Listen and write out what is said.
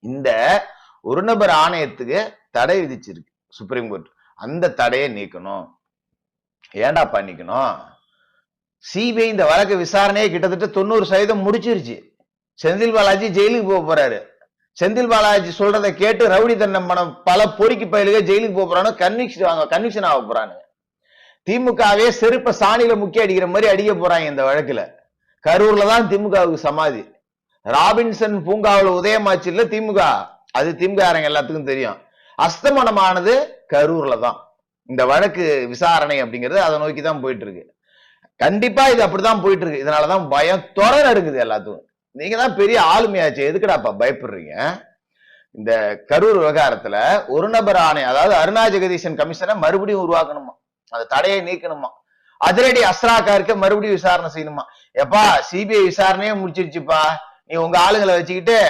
இந்த ஒரு நபர் ஆணையத்துக்கு தடை விதிச்சிருக்கு சுப்ரீம் கோர்ட். அந்த தடையை நீக்கணும். ஏண்டா பண்ணிக்கணும்? சிபிஐ இந்த வழக்கு விசாரணையே கிட்டத்தட்ட 90% முடிச்சிருச்சு. செந்தில் பாலாஜி ஜெயிலுக்கு போக போறாரு. செந்தில் பாலாஜி சொல்றதை கேட்டு ரவுடி தன்னம் பணம் பல பொறுக்கி பயிலுக ஜெயிலுக்கு போக போறானு கன்விக்ஷன் ஆக போறானு. திமுகவே செருப்ப சாணியில முக்கிய அடிக்கிற மாதிரி அடிக்க போறாங்க இந்த வழக்குல. கரூர்ல தான் திமுகவுக்கு சமாதி. ராபின்சன் பூங்காவில் உதயமாச்சு இல்ல திமுக, அது திமுக எல்லாத்துக்கும் தெரியும். அஸ்தமனமானது கரூர்ல தான். இந்த வழக்கு விசாரணை அப்படிங்கிறது அதை நோக்கி தான் போயிட்டு இருக்கு. கண்டிப்பா இது அப்படிதான் போயிட்டு இருக்கு. இதனாலதான் பயம் தொடர இருக்குது எல்லாத்துக்கும். நீங்க தான் பெரிய ஆளுமையாச்சு, எதுக்குடாப்பா பயப்படுறீங்க? இந்த கரூர் விவகாரத்துல ஒரு நபர் ஆணையம், அதாவது அருணா ஜெகதீசன் கமிஷனை மறுபடியும் உருவாக்கணுமா, அந்த தடையை நீக்கணுமா, அதிரடி அஸ்ராக்காருக்கு மறுபடியும் விசாரணை செய்யணுமா. எப்பா சிபிஐ விசாரணையே முடிச்சிருச்சுப்பா, நீ உங்க ஆளுங்களை வச்சுக்கிட்டு